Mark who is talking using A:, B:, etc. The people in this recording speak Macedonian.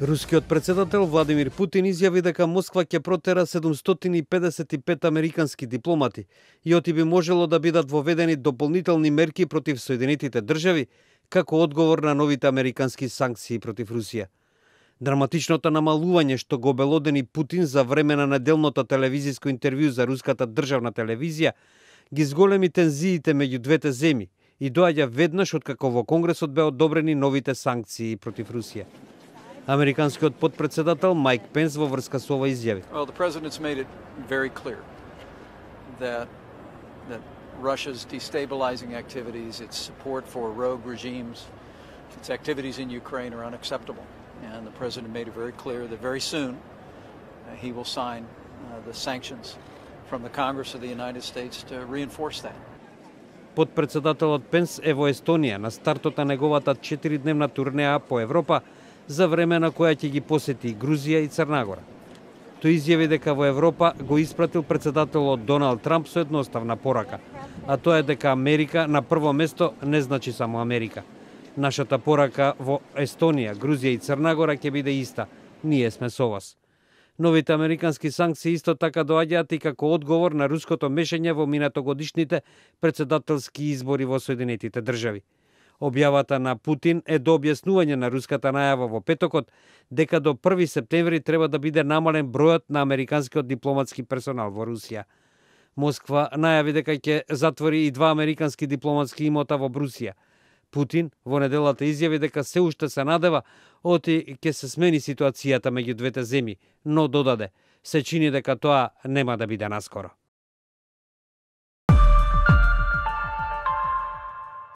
A: Рускиот председател Владимир Путин изјави дека Москва ќе протера 755 американски дипломати и оти би можело да бидат воведени дополнителни мерки против Соединетите држави како одговор на новите американски санкции против Русија. Драматичното намалување што го обелодени Путин за време на неделното телевизиско интервју за руската државна телевизија ги зголеми тензиите меѓу двете земји и доаѓа веднаш откако во Конгресот беа одобрени новите санкции против Русија. Американскиот потпредседател Майк Пенс во врска со ова изјави.
B: Well, the president's made it very clear that Russia's destabilizing activities, its support for rogue regimes, its activities in Ukraine are unacceptable. And the president made it very clear that very soon he will sign the sanctions from the Congress of the United States to reinforce that.
A: Потпредседателот Пенс е во Естонија на стартот на неговата 4-дневна турнеа по Европа, за време на која ќе ги посети Грузија и Црна Гора. Тој изјави дека во Европа го испратил председателот Доналд Трамп со едноставна порака, а тоа е дека Америка на прво место не значи само Америка. Нашата порака во Естонија, Грузија и Црна Гора ќе биде иста. Ние сме со вас. Новите американски санкции исто така доаѓаат и како одговор на руското мешање во минатогодишните председателски избори во Соединетите држави. Објавата на Путин е до објаснување на руската најава во петокот дека до 1 септември треба да биде намален бројот на американскиот дипломатски персонал во Русија. Москва најави дека ќе затвори и 2 американски дипломатски имота во Брусија. Путин во неделата изјави дека се уште се надева оти ќе се смени ситуацијата меѓу двете земји, но додаде, се чини дека тоа нема да биде наскоро.